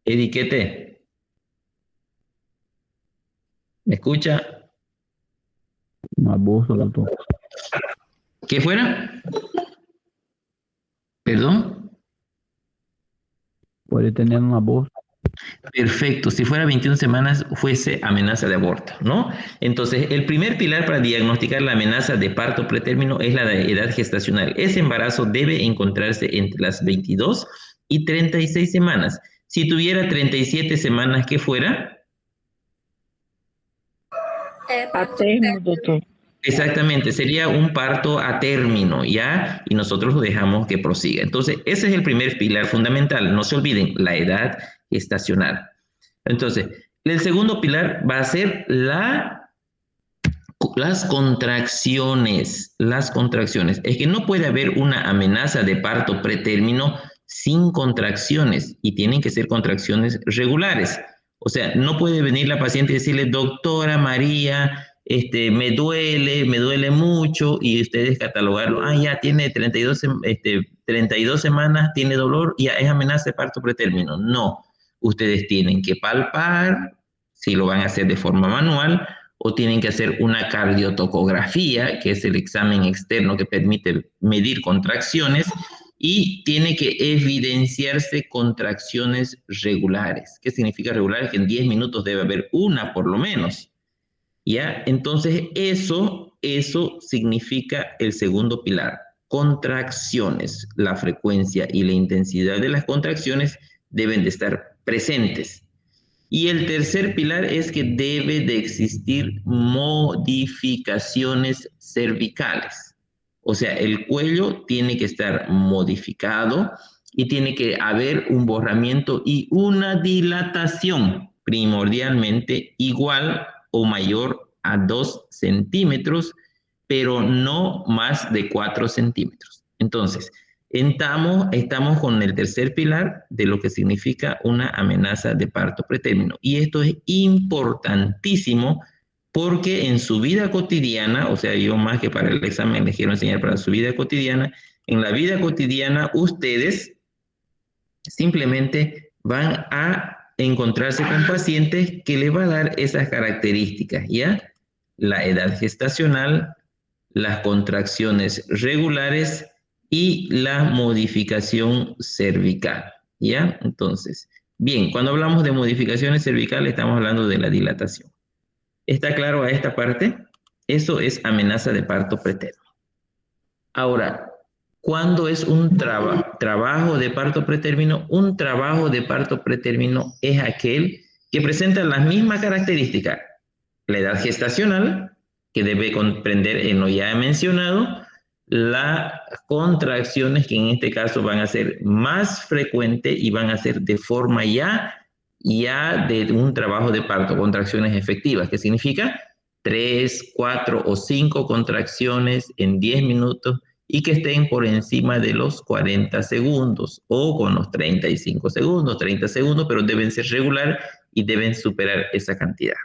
Ediquete, ¿me escucha? Una voz, doctor. ¿Qué fuera? ¿Perdón? Puede tener una voz. Perfecto, si fuera 21 semanas fuese amenaza de aborto, ¿no? Entonces, el primer pilar para diagnosticar la amenaza de parto pretérmino es la de edad gestacional. Ese embarazo debe encontrarse entre las 22 y 36 semanas. Si tuviera 37 semanas, ¿qué fuera? A termo, doutor. Exactamente, sería un parto a término, ¿ya? Y nosotros lo dejamos que prosiga. Entonces, ese es el primer pilar fundamental. No se olviden, la edad gestacional. Entonces, el segundo pilar va a ser las contracciones. Las contracciones. Es que no puede haber una amenaza de parto pretérmino sin contracciones y tienen que ser contracciones regulares. O sea, no puede venir la paciente y decirle, doctora María, me duele mucho, y ustedes catalogarlo, ya tiene 32 semanas, tiene dolor, ya es amenaza de parto pretérmino. No, ustedes tienen que palpar, si lo van a hacer de forma manual, o tienen que hacer una cardiotocografía, que es el examen externo que permite medir contracciones, y tiene que evidenciarse contracciones regulares. ¿Qué significa regulares? Que en 10 minutos debe haber una por lo menos. ¿Ya? Entonces, eso significa el segundo pilar, contracciones. La frecuencia y la intensidad de las contracciones deben de estar presentes. Y el tercer pilar es que debe de existir modificaciones cervicales. O sea, el cuello tiene que estar modificado y tiene que haber un borramiento y una dilatación primordialmente igual o mayor a 2 centímetros, pero no más de 4 centímetros. Entonces, estamos con el tercer pilar de lo que significa una amenaza de parto pretérmino. Y esto es importantísimo porque en su vida cotidiana, o sea, yo más que para el examen les quiero enseñar para su vida cotidiana, en la vida cotidiana ustedes simplemente van a encontrarse con pacientes que le va a dar esas características, ¿ya? La edad gestacional, las contracciones regulares y la modificación cervical, ¿ya? Entonces, bien, cuando hablamos de modificaciones cervicales estamos hablando de la dilatación. ¿Está claro a esta parte? Eso es amenaza de parto pretérmino. Ahora, ¿cuándo es un trabajo de parto pretérmino? Un trabajo de parto pretérmino es aquel que presenta las mismas características. La edad gestacional, que debe comprender en lo ya mencionado, las contracciones que en este caso van a ser más frecuentes y van a ser de forma ya de un trabajo de parto, contracciones efectivas, que significa 3, 4 o 5 contracciones en 10 minutos y que estén por encima de los 40 segundos o con los 35 segundos, 30 segundos, pero deben ser regular y deben superar esa cantidad.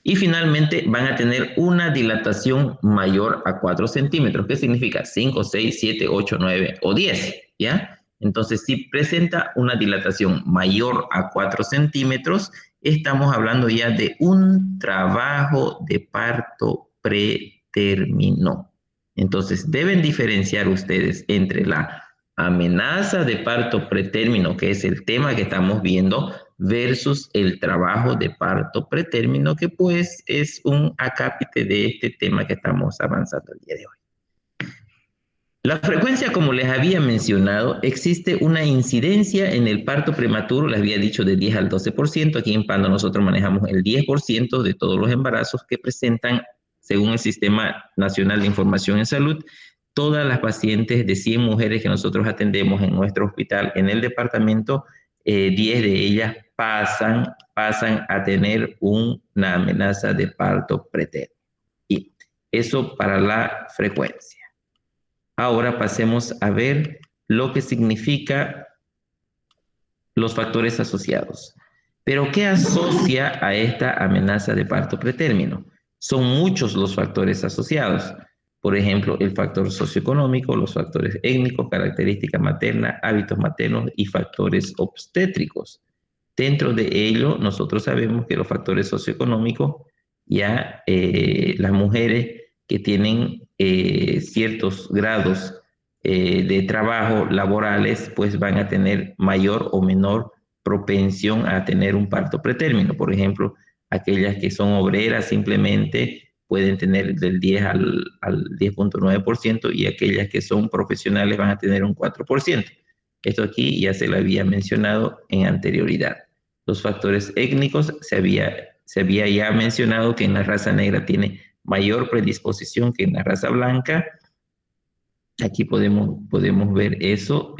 Y finalmente van a tener una dilatación mayor a 4 centímetros. ¿Qué significa? 5, 6, 7, 8, 9 o 10, ¿ya? Entonces, si presenta una dilatación mayor a 4 centímetros, estamos hablando ya de un trabajo de parto pretérmino. Entonces, deben diferenciar ustedes entre la amenaza de parto pretérmino, que es el tema que estamos viendo, versus el trabajo de parto pretérmino, que pues es un acápite de este tema que estamos avanzando el día de hoy. La frecuencia, como les había mencionado, existe una incidencia en el parto prematuro, les había dicho de 10 al 12%, aquí en Pando nosotros manejamos el 10% de todos los embarazos que presentan, según el Sistema Nacional de Información en Salud, todas las pacientes de 100 mujeres que nosotros atendemos en nuestro hospital, en el departamento, 10 de ellas pasan a tener una amenaza de parto pretérmino. Y eso para la frecuencia. Ahora pasemos a ver lo que significa los factores asociados. Pero ¿qué asocia a esta amenaza de parto pretérmino? Son muchos los factores asociados. Por ejemplo, el factor socioeconómico, los factores étnicos, características maternas, hábitos maternos y factores obstétricos. Dentro de ello, nosotros sabemos que los factores socioeconómicos, ya las mujeres que tienen ciertos grados de trabajo laborales, pues van a tener mayor o menor propensión a tener un parto pretérmino. Por ejemplo, aquellas que son obreras simplemente pueden tener del 10 al 10,9% y aquellas que son profesionales van a tener un 4%. Esto aquí ya se lo había mencionado en anterioridad. Los factores étnicos se había ya mencionado que en la raza negra tiene mayor predisposición que en la raza blanca. Aquí podemos ver eso.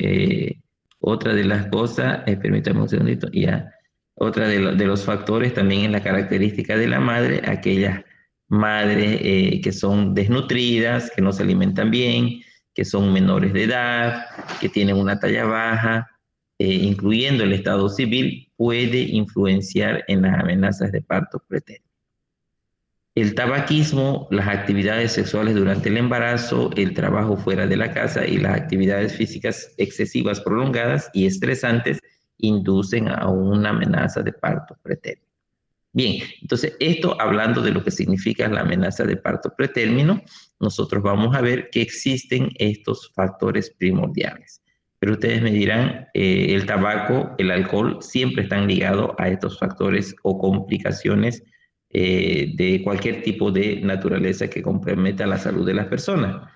Otra de las cosas, permítame un segundito, ya. Otra de los factores también es la característica de la madre, aquellas madres que son desnutridas, que no se alimentan bien, que son menores de edad, que tienen una talla baja, incluyendo el estado civil, puede influenciar en las amenazas de parto pretérmino. El tabaquismo, las actividades sexuales durante el embarazo, el trabajo fuera de la casa y las actividades físicas excesivas, prolongadas y estresantes inducen a una amenaza de parto pretérmino. Bien, entonces esto hablando de lo que significa la amenaza de parto pretérmino, nosotros vamos a ver que existen estos factores primordiales. Pero ustedes me dirán, el tabaco, el alcohol siempre están ligados a estos factores o complicaciones de cualquier tipo de naturaleza que comprometa la salud de las personas.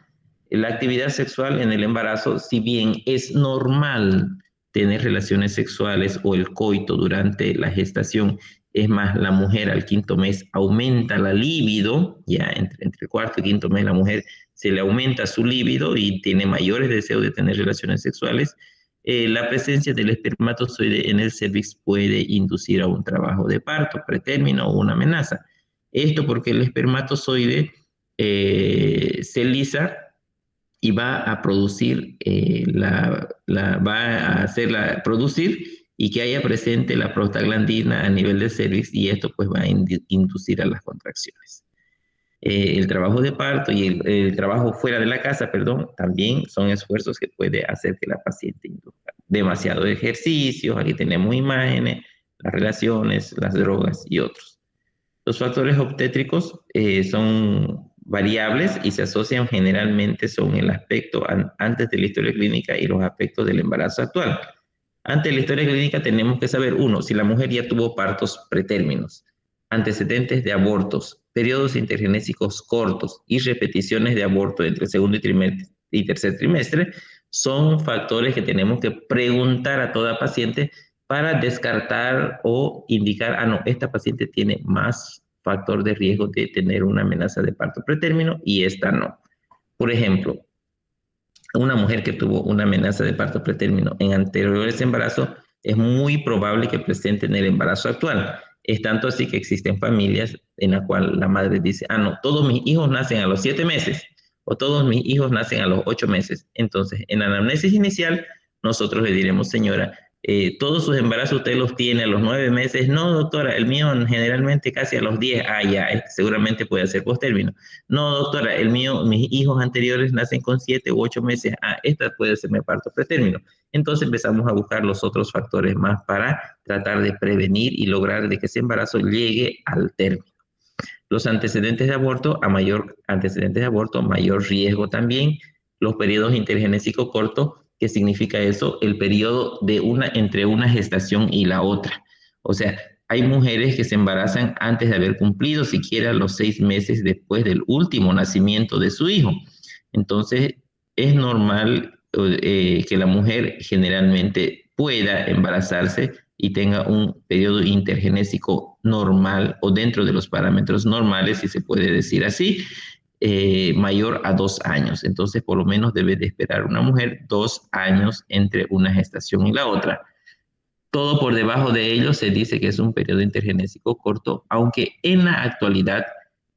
La actividad sexual en el embarazo, si bien es normal tener relaciones sexuales o el coito durante la gestación, es más, la mujer al 5.º mes aumenta la libido, ya entre el 4.º y 5.º mes la mujer se le aumenta su libido y tiene mayores deseos de tener relaciones sexuales. La presencia del espermatozoide en el cervix puede inducir a un trabajo de parto, pretérmino o una amenaza. Esto porque el espermatozoide se lisa y va a producir, producir y que haya presente la prostaglandina a nivel de cervix y esto pues va a inducir a las contracciones. El trabajo de parto y el trabajo fuera de la casa, perdón, también son esfuerzos que puede hacer que la paciente induzca. Demasiado ejercicio, aquí tenemos imágenes, las relaciones, las drogas y otros. Los factores obstétricos son variables y se asocian generalmente son el aspecto antes de la historia clínica y los aspectos del embarazo actual. Antes de la historia clínica tenemos que saber, uno, si la mujer ya tuvo partos pretérminos, antecedentes de abortos, periodos intergenésicos cortos y repeticiones de aborto entre segundo y tercer trimestre, son factores que tenemos que preguntar a toda paciente para descartar o indicar, no, esta paciente tiene más factor de riesgo de tener una amenaza de parto pretérmino y esta no. Por ejemplo, una mujer que tuvo una amenaza de parto pretérmino en anteriores embarazos es muy probable que presente en el embarazo actual. Es tanto así que existen familias en las cuales la madre dice, no, todos mis hijos nacen a los 7 meses o todos mis hijos nacen a los 8 meses. Entonces, en la anamnesis inicial, nosotros le diremos, señora, todos sus embarazos usted los tiene a los 9 meses. No, doctora, el mío generalmente casi a los 10. Ya, seguramente puede ser postérmino. No, doctora, el mío, mis hijos anteriores nacen con 7 u 8 meses. Esta puede ser mi parto pretérmino. Entonces empezamos a buscar los otros factores más para tratar de prevenir y lograr de que ese embarazo llegue al término. Los antecedentes de aborto, mayor riesgo también. Los periodos intergenésicos cortos, ¿qué significa eso? El periodo de entre una gestación y la otra. O sea, hay mujeres que se embarazan antes de haber cumplido siquiera los 6 meses después del último nacimiento de su hijo. Entonces, es normal que la mujer generalmente pueda embarazarse y tenga un periodo intergenésico normal o dentro de los parámetros normales, si se puede decir así, mayor a 2 años. Entonces, por lo menos debe de esperar una mujer 2 años entre una gestación y la otra. Todo por debajo de ello se dice que es un periodo intergenésico corto, aunque en la actualidad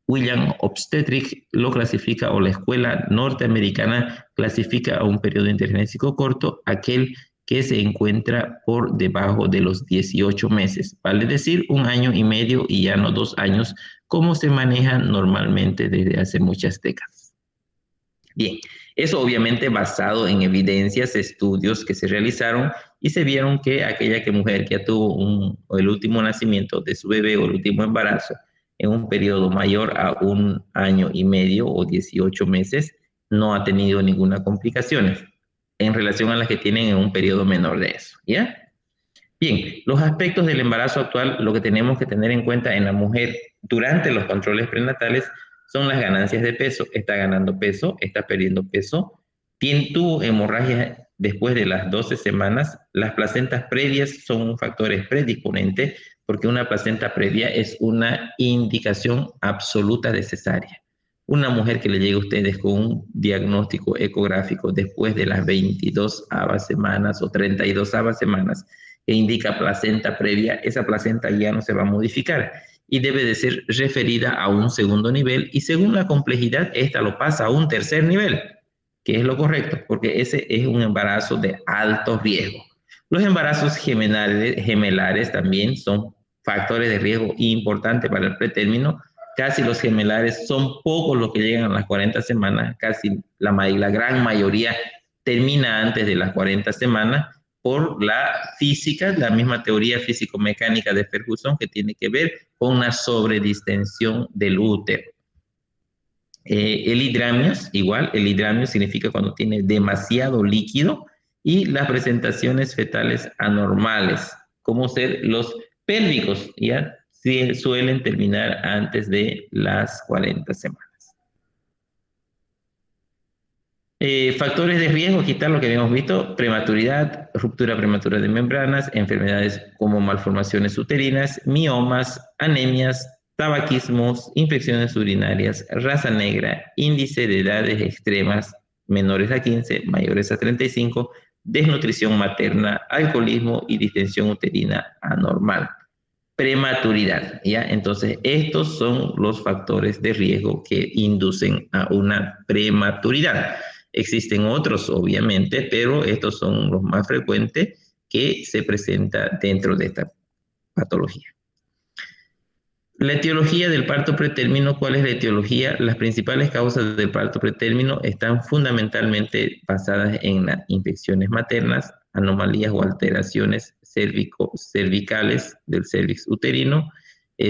William Obstetric lo clasifica, o la escuela norteamericana clasifica a un periodo intergenésico corto aquel que se encuentra por debajo de los 18 meses, vale decir 1 año y medio y ya no 2 años, como se maneja normalmente desde hace muchas décadas. Bien, eso obviamente basado en evidencias, estudios que se realizaron y se vieron que aquella mujer que ya tuvo el último nacimiento de su bebé o el último embarazo en un periodo mayor a 1 año y medio o 18 meses no ha tenido ninguna complicación en relación a las que tienen en un periodo menor de eso, ¿ya? Bien, los aspectos del embarazo actual, lo que tenemos que tener en cuenta en la mujer durante los controles prenatales son las ganancias de peso. Está ganando peso, está perdiendo peso, tuvo hemorragia después de las 12 semanas. Las placentas previas son un factor predisponente porque una placenta previa es una indicación absoluta de cesárea. Una mujer que le llegue a ustedes con un diagnóstico ecográfico después de las 22ª semanas o 32ª semanas que indica placenta previa, esa placenta ya no se va a modificar y debe de ser referida a un segundo nivel y según la complejidad, esta lo pasa a un tercer nivel, que es lo correcto, porque ese es un embarazo de alto riesgo. Los embarazos gemelares también son factores de riesgo importantes para el pretérmino. Casi los gemelares son pocos los que llegan a las 40 semanas, casi la gran mayoría termina antes de las 40 semanas por la física, la misma teoría físico-mecánica de Ferguson que tiene que ver con una sobredistensión del útero. El hidramnios, igual, el hidramnios significa cuando tiene demasiado líquido y las presentaciones fetales anormales, como ser los pélvicos, ya suelen terminar antes de las 40 semanas. Factores de riesgo, quitar lo que habíamos visto, prematuridad, ruptura prematura de membranas, enfermedades como malformaciones uterinas, miomas, anemias, tabaquismos, infecciones urinarias, raza negra, índice de edades extremas, menores a 15, mayores a 35, desnutrición materna, alcoholismo y distensión uterina anormal. Prematuridad, ¿ya? Entonces, estos son los factores de riesgo que inducen a una prematuridad. Existen otros, obviamente, pero estos son los más frecuentes que se presentan dentro de esta patología. La etiología del parto pretérmino, ¿cuál es la etiología? Las principales causas del parto pretérmino están fundamentalmente basadas en las infecciones maternas, anomalías o alteraciones cervicales del cervix uterino,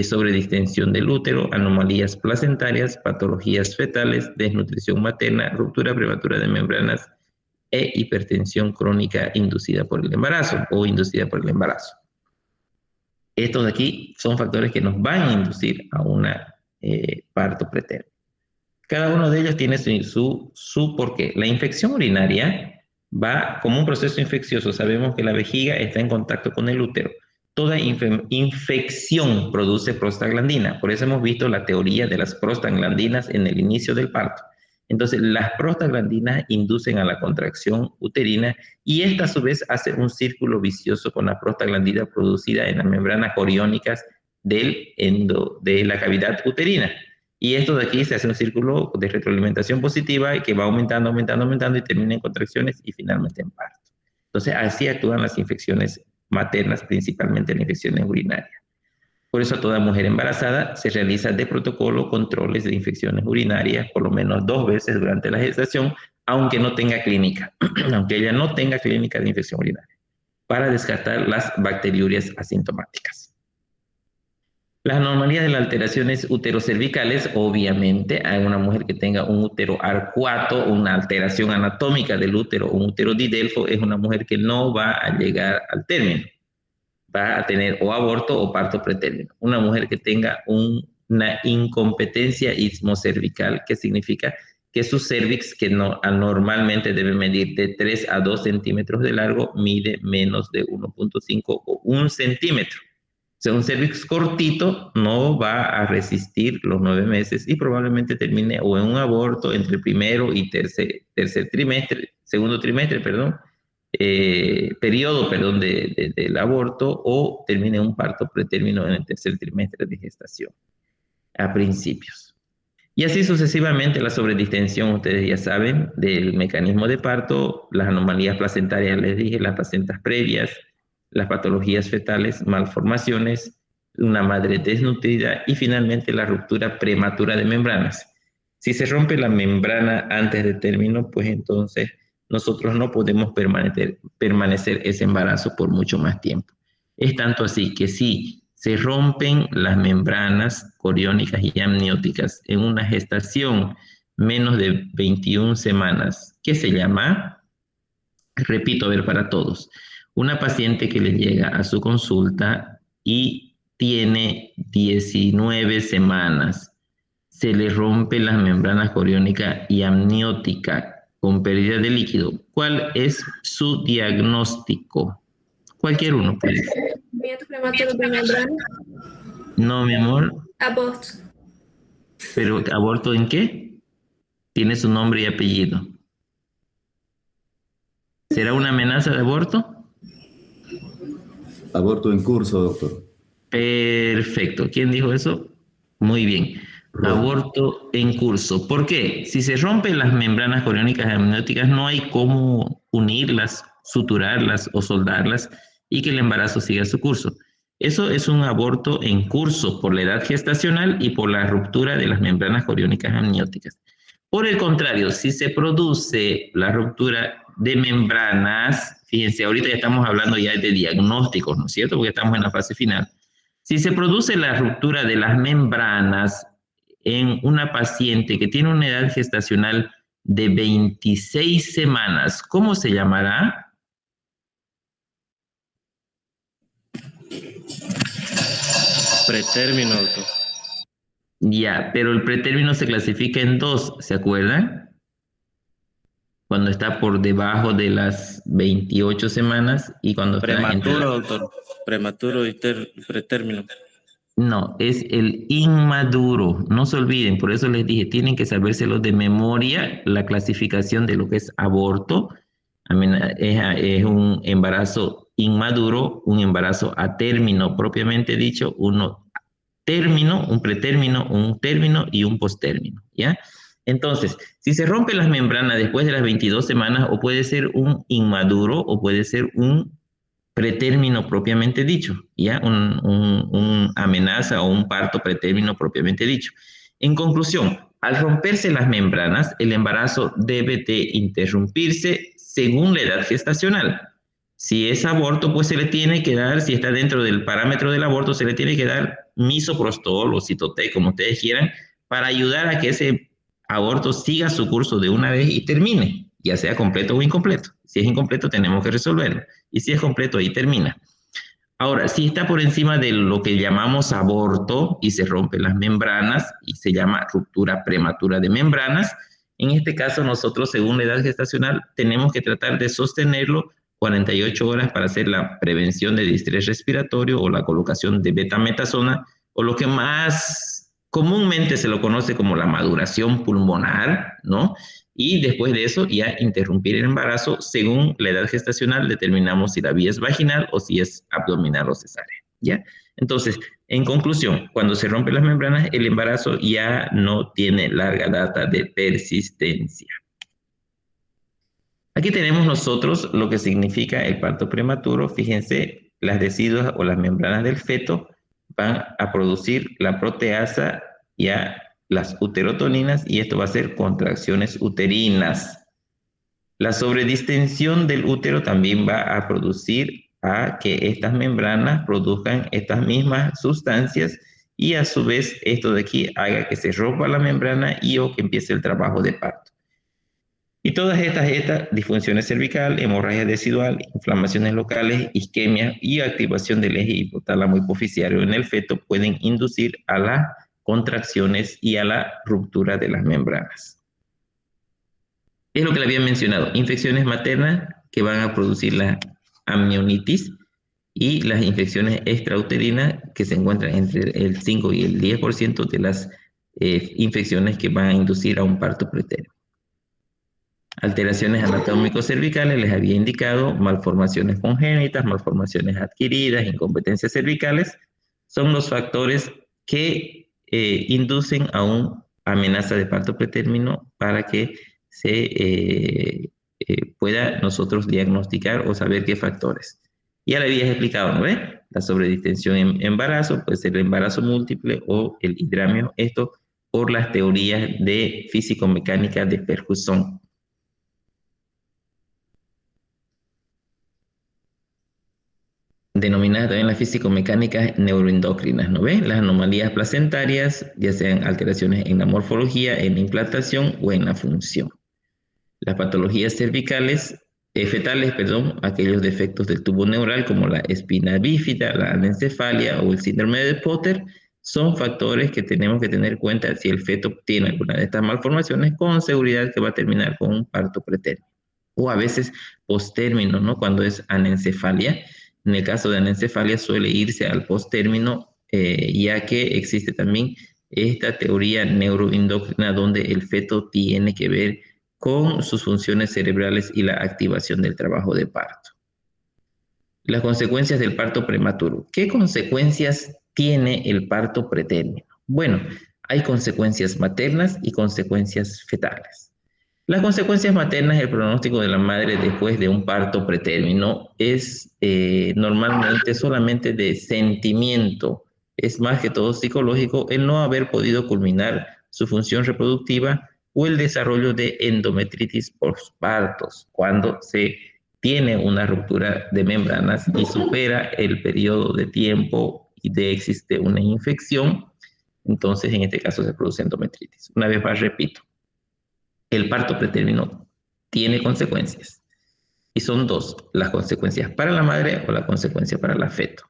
sobredistensión del útero, anomalías placentarias, patologías fetales, desnutrición materna, ruptura prematura de membranas e hipertensión crónica inducida por el embarazo o inducida por el embarazo. Estos de aquí son factores que nos van a inducir a un parto pretérmino. Cada uno de ellos tiene su porqué. La infección urinaria va como un proceso infeccioso. Sabemos que la vejiga está en contacto con el útero. Toda infección produce prostaglandina. Por eso hemos visto la teoría de las prostaglandinas en el inicio del parto. Entonces, las prostaglandinas inducen a la contracción uterina y esta a su vez hace un círculo vicioso con la prostaglandina producida en las membranas coriónicas de la cavidad uterina. Y esto de aquí se hace un círculo de retroalimentación positiva que va aumentando, aumentando, aumentando y termina en contracciones y finalmente en parto. Entonces, así actúan las infecciones maternas, principalmente las infecciones urinarias. Por eso a toda mujer embarazada se realiza de protocolo controles de infecciones urinarias por lo menos 2 veces durante la gestación, aunque no tenga clínica, aunque ella no tenga clínica de infección urinaria, para descartar las bacteriurias asintomáticas. Las anomalías de las alteraciones uterocervicales, obviamente, hay una mujer que tenga un útero arcuato, una alteración anatómica del útero, un útero didelfo, es una mujer que no va a llegar al término. Va a tener o aborto o parto pretérmino. Una mujer que tenga una incompetencia ismocervical, que significa que su cervix, que normalmente debe medir de 3 a 2 centímetros de largo, mide menos de 1.5 o 1 centímetro. O sea, un cervix cortito no va a resistir los 9 meses y probablemente termine o en un aborto entre el primero y segundo trimestre, periodo del aborto o termine un parto pretérmino en el tercer trimestre de gestación, a principios. Y así sucesivamente la sobredistensión, ustedes ya saben, del mecanismo de parto, las anomalías placentarias, les dije, las placentas previas, las patologías fetales, malformaciones, una madre desnutrida y finalmente la ruptura prematura de membranas. Si se rompe la membrana antes de término, pues entonces nosotros no podemos permanecer ese embarazo por mucho más tiempo. Es tanto así que si se rompen las membranas coriónicas y amnióticas en una gestación menos de 21 semanas, ¿qué se llama? Repito, a ver, para todos. Una paciente que le llega a su consulta y tiene 19 semanas, se le rompe las membranas coriónica y amniótica con pérdida de líquido. ¿Cuál es su diagnóstico? Cualquier uno puede ser. Rompimento prematuro da membrana. No, mi amor, Aborto. pero ¿aborto en qué? Tiene su nombre y apellido. ¿Será una amenaza de aborto? Aborto en curso, doctor. Perfecto. ¿Quién dijo eso? Muy bien. Aborto en curso. ¿Por qué? Si se rompen las membranas coriónicas y amnióticas, no hay cómo unirlas, suturarlas o soldarlas y que el embarazo siga su curso. Eso es un aborto en curso por la edad gestacional y por la ruptura de las membranas coriónicas y amnióticas. Por el contrario, si se produce la ruptura de membranas, fíjense, ahorita ya estamos hablando ya de diagnósticos, ¿no es cierto? Porque estamos en la fase final. Si se produce la ruptura de las membranas en una paciente que tiene una edad gestacional de 26 semanas, ¿cómo se llamará? Pretérmino, doctor. Ya, pero el pretérmino se clasifica en dos, ¿se acuerdan? Cuando está por debajo de las 28 semanas y cuando está Prematuro, doctor. Prematuro y pretérmino. No, es el inmaduro. No se olviden, por eso les dije, tienen que sabérselo de memoria la clasificación de lo que es aborto. Es un embarazo inmaduro, un embarazo a término propiamente dicho, uno término, un pretérmino, un término y un postérmino, ¿ya? Entonces, si se rompen las membranas después de las 22 semanas, o puede ser un inmaduro o puede ser un pretérmino propiamente dicho, ¿ya? Un amenaza o un parto pretérmino propiamente dicho. En conclusión, al romperse las membranas, el embarazo debe de interrumpirse según la edad gestacional. Si es aborto, pues se le tiene que dar, si está dentro del parámetro del aborto, se le tiene que dar misoprostol o Cytotec, como ustedes quieran, para ayudar a que ese aborto siga su curso de una vez y termine, ya sea completo o incompleto. Si es incompleto, tenemos que resolverlo. Y si es completo, ahí termina. Ahora, si está por encima de lo que llamamos aborto y se rompen las membranas y se llama ruptura prematura de membranas, en este caso nosotros, según la edad gestacional, tenemos que tratar de sostenerlo 48 horas para hacer la prevención de distrés respiratorio o la colocación de betametasona o lo que más comúnmente se lo conoce como la maduración pulmonar, ¿no? Y después de eso ya interrumpir el embarazo. Según la edad gestacional determinamos si la vía es vaginal o si es abdominal o cesárea, ¿ya? Entonces, en conclusión, cuando se rompen las membranas, el embarazo ya no tiene larga data de persistencia. Aquí tenemos nosotros lo que significa el parto prematuro. Fíjense, las deciduas o las membranas del feto van a producir la proteasa y las uterotoninas y esto va a ser contracciones uterinas. La sobredistensión del útero también va a producir a que estas membranas produzcan estas mismas sustancias y a su vez esto de aquí haga que se rompa la membrana y o que empiece el trabajo de parto. Y todas estas disfunciones cervical, hemorragia decidual, inflamaciones locales, isquemia y activación del eje hipotálamo hipoficiario en el feto pueden inducir a las contracciones y a la ruptura de las membranas. Es lo que le había mencionado, infecciones maternas que van a producir la amnionitis y las infecciones extrauterinas que se encuentran entre el 5 y el 10% de las infecciones que van a inducir a un parto pretérmino. Alteraciones anatómicos cervicales, les había indicado, malformaciones congénitas, malformaciones adquiridas, incompetencias cervicales, son los factores que inducen a una amenaza de parto pretérmino para que se pueda nosotros diagnosticar o saber qué factores. Ya le había explicado, ¿no ve? La sobredistensión en embarazo, puede ser el embarazo múltiple o el hidramio. Esto por las teorías de físico-mecánica de Ferguson. Denominadas también las físico-mecánicas neuroendocrinas, ¿no ven? Las anomalías placentarias, ya sean alteraciones en la morfología, en la implantación o en la función. Las patologías cervicales, fetales, aquellos defectos del tubo neural como la espina bífida, la anencefalia o el síndrome de Potter, son factores que tenemos que tener en cuenta si el feto tiene alguna de estas malformaciones, con seguridad que va a terminar con un parto pretérmino. O a veces postérmino, ¿no? Cuando es anencefalia. En el caso de anencefalia suele irse al postérmino, ya que existe también esta teoría neuroendocrina donde el feto tiene que ver con sus funciones cerebrales y la activación del trabajo de parto. Las consecuencias del parto prematuro. ¿Qué consecuencias tiene el parto pretérmino? Bueno, hay consecuencias maternas y consecuencias fetales. Las consecuencias maternas, el pronóstico de la madre después de un parto pretérmino es normalmente solamente de sentimiento, es más que todo psicológico el no haber podido culminar su función reproductiva o el desarrollo de endometritis postpartos, cuando se tiene una ruptura de membranas y supera el periodo de tiempo y existe una infección, entonces en este caso se produce endometritis. Una vez más repito, el parto pretérmino tiene consecuencias y son dos, las consecuencias para la madre o la consecuencia para el feto.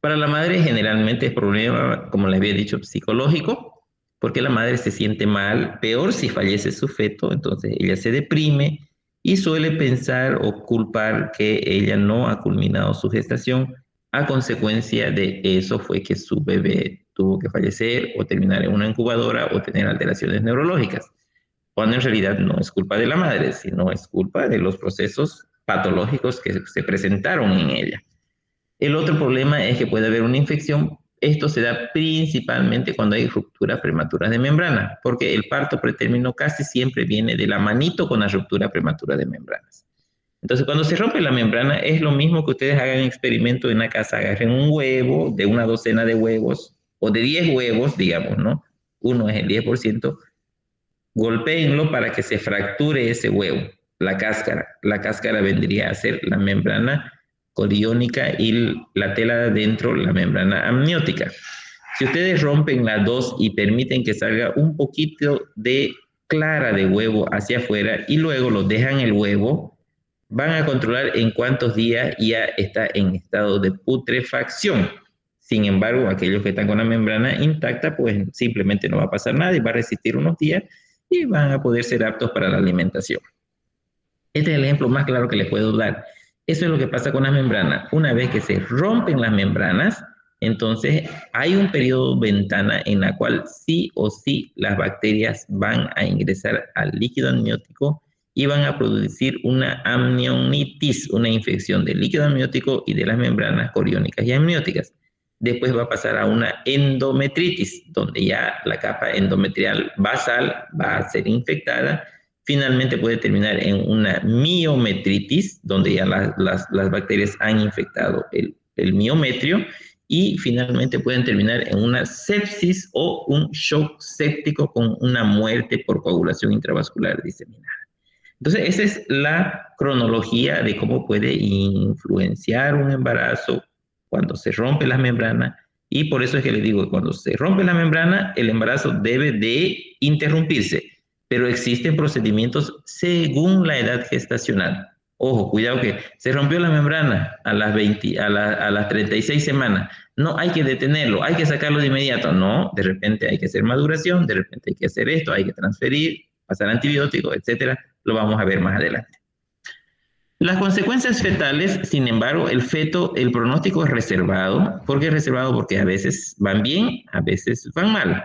Para la madre generalmente es problema, como les había dicho, psicológico, porque la madre se siente mal, peor si fallece su feto, entonces ella se deprime y suele pensar o culpar que ella no ha culminado su gestación. A consecuencia de eso fue que su bebé tuvo que fallecer o terminar en una incubadora o tener alteraciones neurológicas, cuando en realidad no es culpa de la madre, sino es culpa de los procesos patológicos que se presentaron en ella. El otro problema es que puede haber una infección. Esto se da principalmente cuando hay rupturas prematuras de membrana, porque el parto pretérmino casi siempre viene de la manito con la ruptura prematura de membranas. Entonces, cuando se rompe la membrana, es lo mismo que ustedes hagan experimento en la casa, agarren un huevo de una docena de huevos, o de 10 huevos, digamos, ¿no? Uno es el 10%, golpéenlo para que se fracture ese huevo, la cáscara. La cáscara vendría a ser la membrana coriónica y la tela de adentro, la membrana amniótica. Si ustedes rompen las dos y permiten que salga un poquito de clara de huevo hacia afuera y luego lo dejan el huevo, van a controlar en cuántos días ya está en estado de putrefacción. Sin embargo, aquellos que están con la membrana intacta, pues simplemente no va a pasar nada y va a resistir unos días y van a poder ser aptos para la alimentación. Este es el ejemplo más claro que les puedo dar. Eso es lo que pasa con las membranas. Una vez que se rompen las membranas, entonces hay un periodo ventana en la cual sí o sí las bacterias van a ingresar al líquido amniótico y van a producir una amnionitis, una infección del líquido amniótico y de las membranas coriónicas y amnióticas. Después va a pasar a una endometritis, donde ya la capa endometrial basal va a ser infectada. Finalmente puede terminar en una miometritis, donde ya las bacterias han infectado el miometrio, y finalmente pueden terminar en una sepsis o un shock séptico con una muerte por coagulación intravascular diseminada. Entonces, esa es la cronología de cómo puede influenciar un embarazo cuando se rompe la membrana, y por eso es que les digo que cuando se rompe la membrana, el embarazo debe de interrumpirse, pero existen procedimientos según la edad gestacional. Ojo, cuidado que se rompió la membrana a las 36 semanas. No hay que detenerlo, hay que sacarlo de inmediato. No, de repente hay que hacer maduración, de repente hay que hacer esto, hay que transferir, pasar antibióticos, etcétera. Lo vamos a ver más adelante. Las consecuencias fetales, sin embargo, el pronóstico es reservado. ¿Por qué es reservado? Porque a veces van bien, a veces van mal.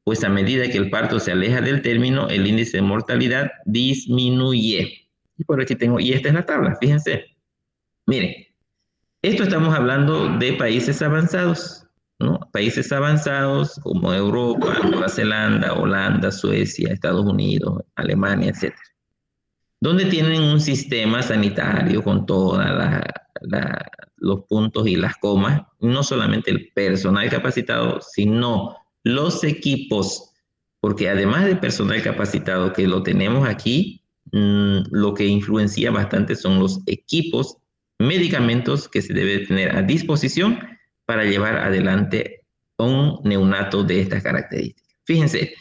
Pues a medida que el parto se aleja del término, el índice de mortalidad disminuye. Y por aquí tengo, y esta es la tabla, fíjense. Miren, esto estamos hablando de países avanzados, ¿no? Países avanzados como Europa, Nueva Zelanda, Holanda, Suecia, Estados Unidos, Alemania, etcétera, donde tienen un sistema sanitario con todos los puntos y las comas, no solamente el personal capacitado, sino los equipos, porque además de personal capacitado que lo tenemos aquí, lo que influencia bastante son los equipos, medicamentos que se debe tener a disposición para llevar adelante un neonato de estas características. Fíjense,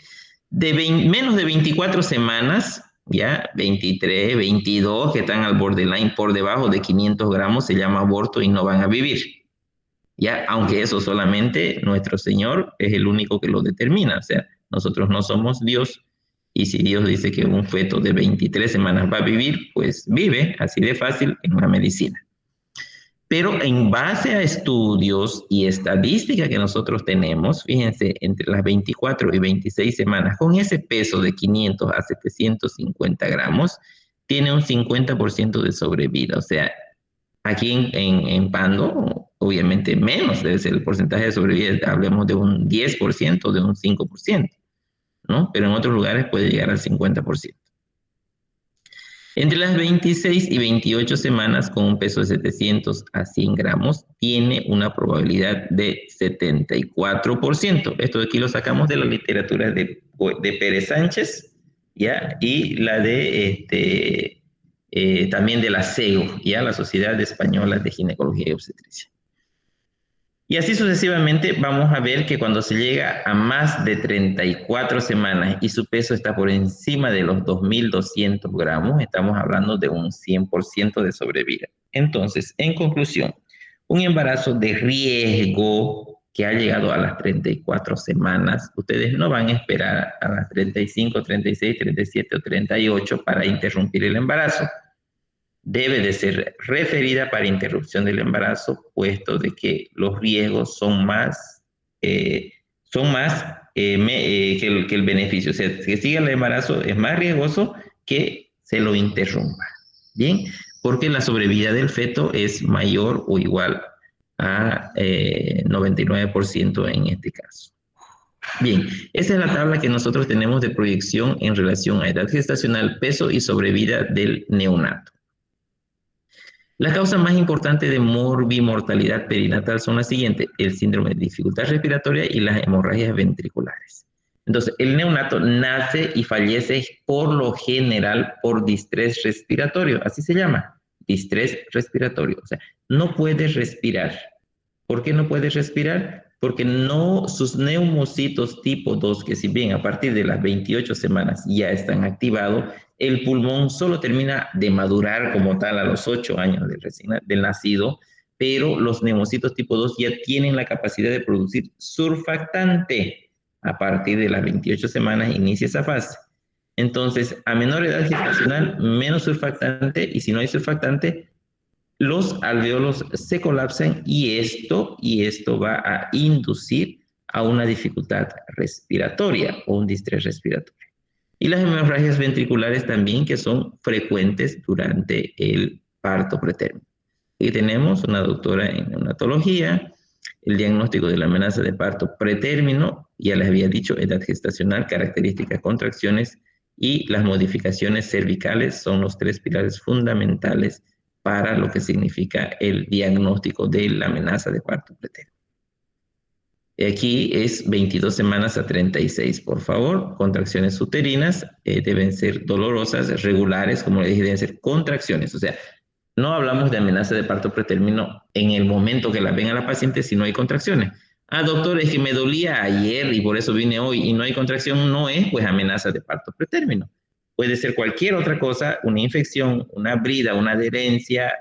menos de 24 semanas, ya 23, 22 que están al borderline por debajo de 500 gramos, se llama aborto y no van a vivir. Ya, aunque eso solamente nuestro Señor es el único que lo determina, o sea, nosotros no somos Dios, y si Dios dice que un feto de 23 semanas va a vivir, pues vive, así de fácil, en la medicina. Pero en base a estudios y estadística que nosotros tenemos, fíjense, entre las 24 y 26 semanas, con ese peso de 500 a 750 gramos, tiene un 50% de sobrevida. O sea, aquí en Pando, obviamente menos debe ser el porcentaje de sobrevida, hablemos de un 10%, de un 5%, ¿no? Pero en otros lugares puede llegar al 50%. Entre las 26 y 28 semanas, con un peso de 700 a 100 gramos, tiene una probabilidad de 74%. Esto de aquí lo sacamos de la literatura de Pérez Sánchez, ¿ya? Y la de, también de la SEGO, ¿ya? La Sociedad Española de Ginecología y Obstetricia. Y así sucesivamente vamos a ver que cuando se llega a más de 34 semanas y su peso está por encima de los 2.200 gramos, estamos hablando de un 100% de sobrevida. Entonces, en conclusión, un embarazo de riesgo que ha llegado a las 34 semanas, ustedes no van a esperar a las 35, 36, 37 o 38 para interrumpir el embarazo. Debe de ser referida para interrupción del embarazo, puesto de que los riesgos son más que el beneficio. O sea, que siga el embarazo es más riesgoso que se lo interrumpa. Bien, porque la sobrevida del feto es mayor o igual a 99% en este caso. Bien, esa es la tabla que nosotros tenemos de proyección en relación a edad gestacional, peso y sobrevida del neonato. Las causas más importantes de morbimortalidad perinatal son las siguientes: el síndrome de dificultad respiratoria y las hemorragias ventriculares. Entonces, el neonato nace y fallece por lo general por distrés respiratorio, así se llama, distrés respiratorio. O sea, no puede respirar. ¿Por qué no puede respirar? Porque sus neumocitos tipo 2, que si bien a partir de las 28 semanas ya están activados, el pulmón solo termina de madurar como tal a los 8 años del nacido, pero los neumocitos tipo 2 ya tienen la capacidad de producir surfactante. A partir de las 28 semanas inicia esa fase. Entonces, a menor edad gestacional, menos surfactante, y si no hay surfactante, los alveolos se colapsan y esto va a inducir a una dificultad respiratoria o un distrés respiratorio. Y las hemorragias ventriculares también, que son frecuentes durante el parto pretérmino. Y tenemos una doctora en neonatología, el diagnóstico de la amenaza de parto pretérmino, ya les había dicho, edad gestacional, características, contracciones y las modificaciones cervicales son los 3 pilares fundamentales para lo que significa el diagnóstico de la amenaza de parto pretérmino. Aquí es 22 semanas a 36, por favor. Contracciones uterinas deben ser dolorosas, regulares, como les dije, deben ser contracciones. O sea, no hablamos de amenaza de parto pretérmino en el momento que la ven a la paciente si no hay contracciones. Ah, doctor, es que me dolía ayer y por eso vine hoy y no hay contracción, no es pues amenaza de parto pretérmino. Puede ser cualquier otra cosa, una infección, una brida, una adherencia,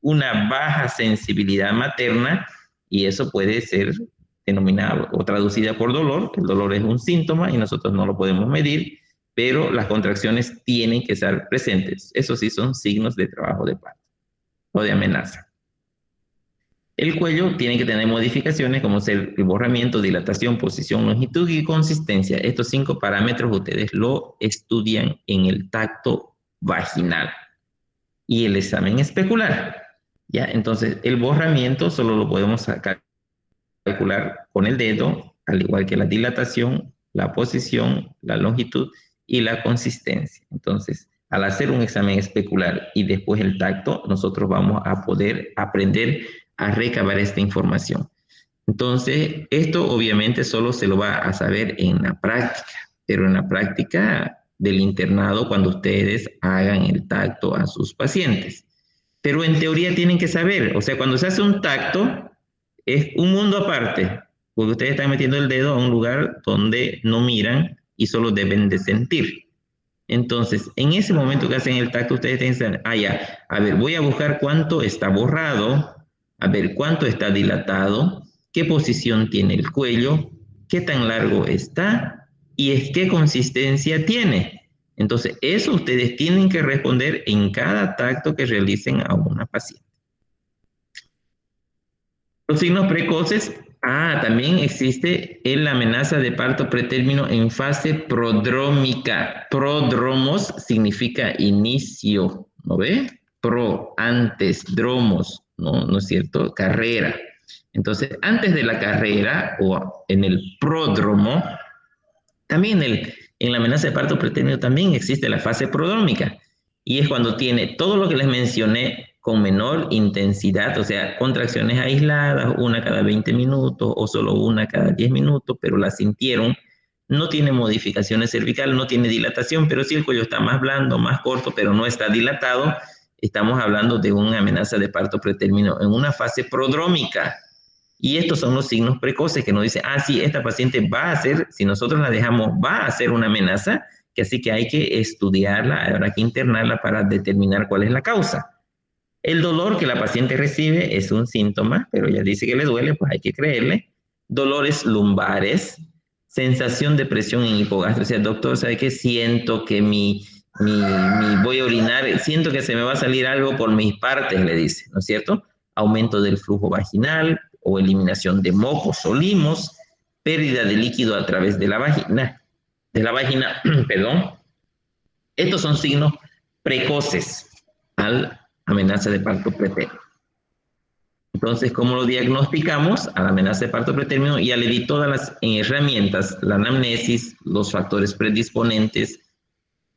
una baja sensibilidad materna, y eso puede ser denominada o traducida por dolor. El dolor es un síntoma y nosotros no lo podemos medir, pero las contracciones tienen que estar presentes. Eso sí son signos de trabajo de parto o de amenaza. El cuello tiene que tener modificaciones como ser el borramiento, dilatación, posición, longitud y consistencia. Estos 5 parámetros ustedes lo estudian en el tacto vaginal y el examen especular. ¿Ya? Entonces, el borramiento solo lo podemos calcular con el dedo, al igual que la dilatación, la posición, la longitud y la consistencia. Entonces, al hacer un examen especular y después el tacto, nosotros vamos a poder aprender a recabar esta información. Entonces, esto obviamente solo se lo va a saber en la práctica, pero en la práctica del internado cuando ustedes hagan el tacto a sus pacientes. Pero en teoría tienen que saber, o sea, cuando se hace un tacto es un mundo aparte, porque ustedes están metiendo el dedo a un lugar donde no miran y solo deben de sentir. Entonces, en ese momento que hacen el tacto, ustedes tienen que saber, ya, a ver, voy a buscar cuánto está borrado, a ver cuánto está dilatado, qué posición tiene el cuello, qué tan largo está y qué consistencia tiene. Entonces, eso ustedes tienen que responder en cada tacto que realicen a una paciente. Los signos precoces, también existe la amenaza de parto pretérmino en fase prodrómica. Prodromos significa inicio, ¿no ve? Pro, antes, dromos, ¿no es cierto? Carrera. Entonces, antes de la carrera o en el pródromo, también en la amenaza de parto pretérmino también existe la fase prodrómica. Y es cuando tiene todo lo que les mencioné con menor intensidad, o sea, contracciones aisladas, una cada 20 minutos o solo una cada 10 minutos, pero la sintieron. No tiene modificaciones cervicales, no tiene dilatación, pero sí el cuello está más blando, más corto, pero no está dilatado. Estamos hablando de una amenaza de parto pretérmino en una fase prodrómica. Y estos son los signos precoces que nos dicen, sí, esta paciente va a hacer, si nosotros la dejamos, va a hacer una amenaza, que así que hay que estudiarla, habrá que internarla para determinar cuál es la causa. El dolor que la paciente recibe es un síntoma, pero ella dice que le duele, pues hay que creerle. Dolores lumbares, sensación de presión en hipogastria. O sea, doctor, ¿sabe qué? Siento que voy a orinar, siento que se me va a salir algo por mis partes, le dice, ¿no es cierto? Aumento del flujo vaginal o eliminación de mocos o limos, pérdida de líquido a través de la vagina, perdón. Estos son signos precoces al amenaza de parto pretérmino. Entonces, ¿cómo lo diagnosticamos? A la amenaza de parto pretérmino ya le di todas las herramientas, la anamnesis, los factores predisponentes,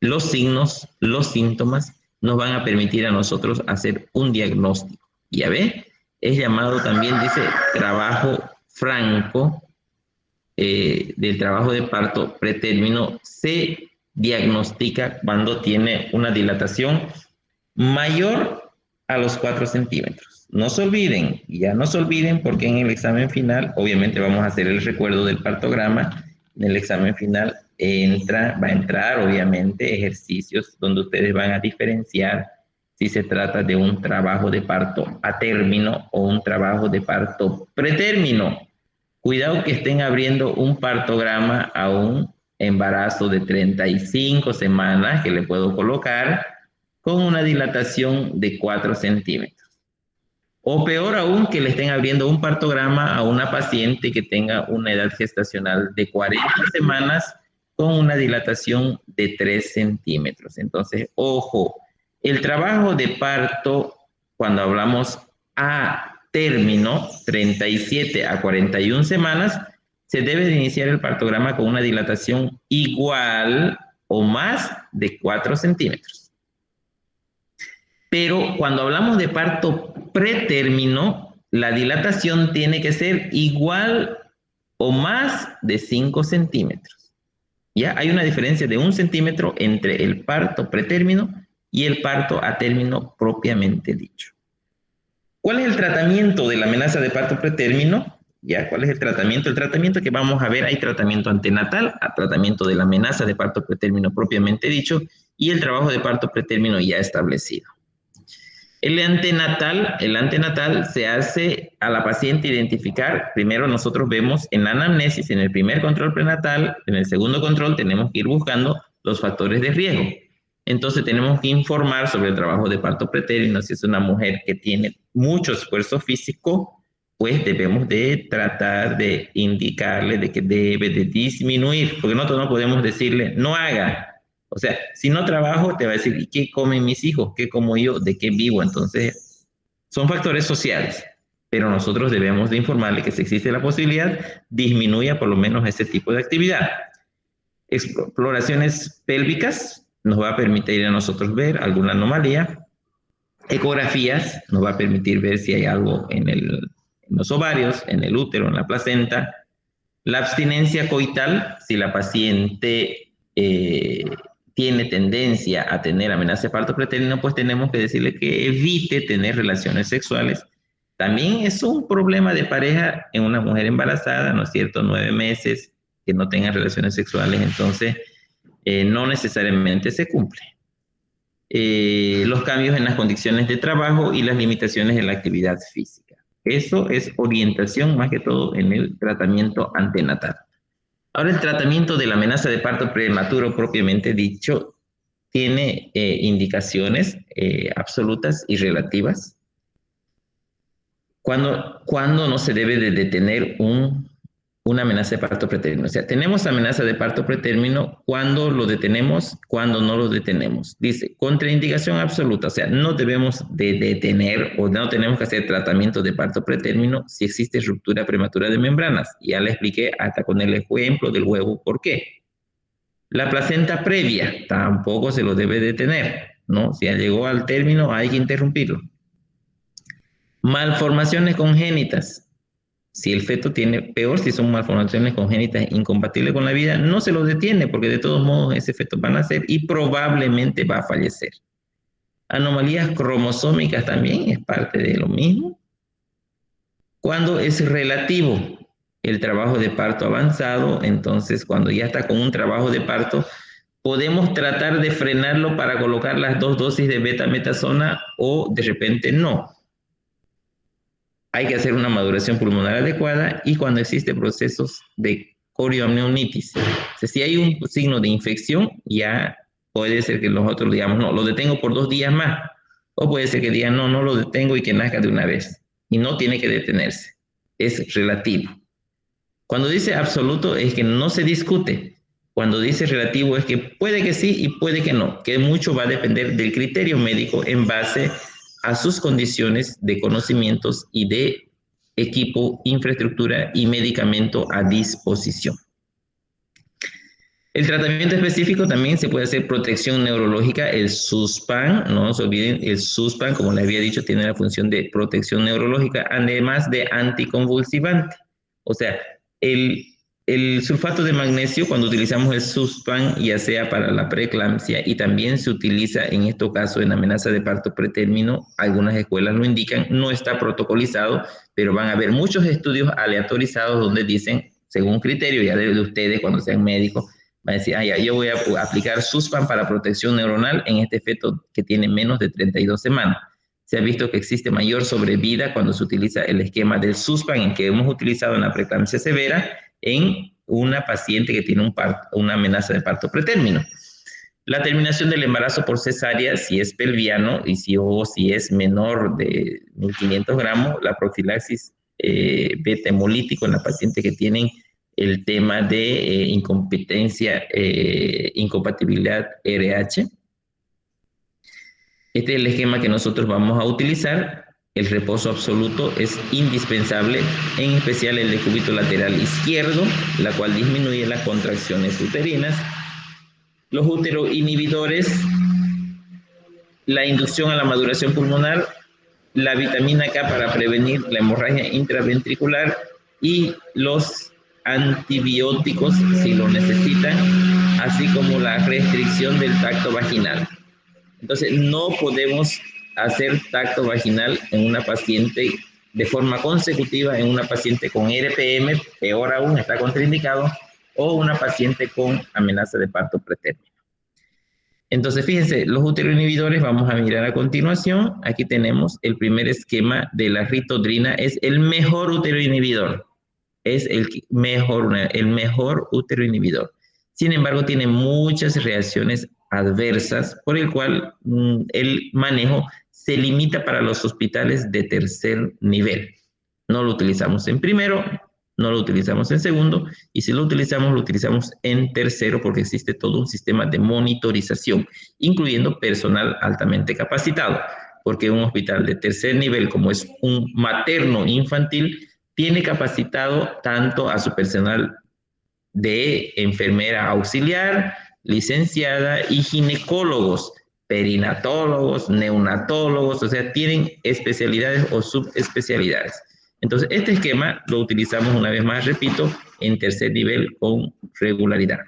los signos, los síntomas, nos van a permitir a nosotros hacer un diagnóstico. Ya ve, es llamado también, dice, trabajo franco del trabajo de parto pretérmino. Se diagnostica cuando tiene una dilatación mayor a los 4 centímetros. No se olviden, porque en el examen final, obviamente vamos a hacer el recuerdo del partograma. En el examen final va a entrar, obviamente, ejercicios donde ustedes van a diferenciar si se trata de un trabajo de parto a término o un trabajo de parto pretérmino. Cuidado que estén abriendo un partograma a un embarazo de 35 semanas que le puedo colocar con una dilatación de 4 centímetros. O peor aún, que le estén abriendo un partograma a una paciente que tenga una edad gestacional de 40 semanas con una dilatación de 3 centímetros. Entonces, ojo, el trabajo de parto, cuando hablamos a término, 37 a 41 semanas, se debe de iniciar el partograma con una dilatación igual o más de 4 centímetros. Pero cuando hablamos de parto pretérmino, la dilatación tiene que ser igual o más de 5 centímetros. Ya hay una diferencia de 1 centímetro entre el parto pretérmino y el parto a término propiamente dicho. ¿Cuál es el tratamiento de la amenaza de parto pretérmino? ¿Cuál es el tratamiento? El tratamiento que vamos a ver, hay tratamiento antenatal, tratamiento de la amenaza de parto pretérmino propiamente dicho, y el trabajo de parto pretérmino ya establecido. El antenatal se hace a la paciente identificar. Primero nosotros vemos en la anamnesis, en el primer control prenatal, en el segundo control tenemos que ir buscando los factores de riesgo. Entonces tenemos que informar sobre el trabajo de parto pretérmino. Si es una mujer que tiene mucho esfuerzo físico, pues debemos de tratar de indicarle de que debe de disminuir, porque nosotros no podemos decirle no haga. O sea, si no trabajo, te va a decir, ¿y qué comen mis hijos? ¿Qué como yo? ¿De qué vivo? Entonces, son factores sociales, pero nosotros debemos de informarle que si existe la posibilidad, disminuya por lo menos ese tipo de actividad. Exploraciones pélvicas nos va a permitir a nosotros ver alguna anomalía. Ecografías nos va a permitir ver si hay algo en los ovarios, en el útero, en la placenta. La abstinencia coital, si la paciente tiene tendencia a tener amenaza de parto pretérmino, pues tenemos que decirle que evite tener relaciones sexuales. También es un problema de pareja en una mujer embarazada, ¿no es cierto? 9 meses, que no tenga relaciones sexuales, entonces no necesariamente se cumple. Los cambios en las condiciones de trabajo y las limitaciones en la actividad física. Eso es orientación más que todo en el tratamiento antenatal. Ahora, el tratamiento de la amenaza de parto prematuro propiamente dicho tiene indicaciones absolutas y relativas. ¿Cuándo no se debe de detener una amenaza de parto pretérmino? O sea, tenemos amenaza de parto pretérmino, ¿cuándo lo detenemos? ¿Cuándo no lo detenemos? Dice, contraindicación absoluta, o sea, no debemos de detener o no tenemos que hacer tratamiento de parto pretérmino si existe ruptura prematura de membranas. Ya le expliqué hasta con el ejemplo del huevo, ¿por qué? La placenta previa tampoco se lo debe detener, ¿no? Si ya llegó al término, hay que interrumpirlo. Malformaciones congénitas. Si el feto tiene, peor si son malformaciones congénitas incompatibles con la vida, no se lo detiene porque de todos modos ese feto va a nacer y probablemente va a fallecer. Anomalías cromosómicas también es parte de lo mismo. Cuando es relativo el trabajo de parto avanzado, entonces cuando ya está con un trabajo de parto, podemos tratar de frenarlo para colocar las 2 dosis de betametasona o de repente no. Hay que hacer una maduración pulmonar adecuada y cuando existen procesos de corioamnionitis. O sea, si hay un signo de infección, ya puede ser que nosotros digamos, no, lo detengo por 2 días más. O puede ser que digan, no, no lo detengo y que nazca de una vez. Y no tiene que detenerse. Es relativo. Cuando dice absoluto es que no se discute. Cuando dice relativo es que puede que sí y puede que no. Que mucho va a depender del criterio médico en base a sus condiciones de conocimientos y de equipo, infraestructura y medicamento a disposición. El tratamiento específico también se puede hacer protección neurológica, el SUSPAN, no se olviden, el SUSPAN, como les había dicho, tiene la función de protección neurológica, además de anticonvulsivante. O sea, el sulfato de magnesio, cuando utilizamos el SUSPAN, ya sea para la preeclampsia y también se utiliza en este caso en amenaza de parto pretérmino, algunas escuelas lo indican, no está protocolizado, pero van a haber muchos estudios aleatorizados donde dicen, según criterio ya de ustedes cuando sean médicos, van a decir, ya, yo voy a aplicar SUSPAN para protección neuronal en este feto que tiene menos de 32 semanas. Se ha visto que existe mayor sobrevida cuando se utiliza el esquema del SUSPAN, en que hemos utilizado en la preeclampsia severa, en una paciente que tiene una amenaza de parto pretérmino. La terminación del embarazo por cesárea, si es pelviano y si es menor de 1.500 gramos, la profilaxis beta hemolítico en la paciente que tienen el tema de incompatibilidad RH. Este es el esquema que nosotros vamos a utilizar. El reposo absoluto es indispensable, en especial el decúbito lateral izquierdo, la cual disminuye las contracciones uterinas. Los uteroinhibidores, la inducción a la maduración pulmonar, la vitamina K para prevenir la hemorragia intraventricular y los antibióticos si lo necesitan, así como la restricción del tacto vaginal. Entonces, no podemos hacer tacto vaginal en una paciente de forma consecutiva, en una paciente con RPM, peor aún, está contraindicado, o una paciente con amenaza de parto pretérmino. Entonces, fíjense, los uteroinhibidores vamos a mirar a continuación. Aquí tenemos el primer esquema de la ritodrina, es el mejor uteroinhibidor. Es el mejor uteroinhibidor. Sin embargo, tiene muchas reacciones adversas, por el cual el manejo se limita para los hospitales de tercer nivel. No lo utilizamos en primero, no lo utilizamos en segundo, y si lo utilizamos en tercero, porque existe todo un sistema de monitorización, incluyendo personal altamente capacitado, porque un hospital de tercer nivel, como es un materno infantil, tiene capacitado tanto a su personal de enfermera auxiliar, licenciada y ginecólogos, perinatólogos, neonatólogos, o sea, tienen especialidades o subespecialidades. Entonces, este esquema lo utilizamos una vez más, repito, en tercer nivel con regularidad.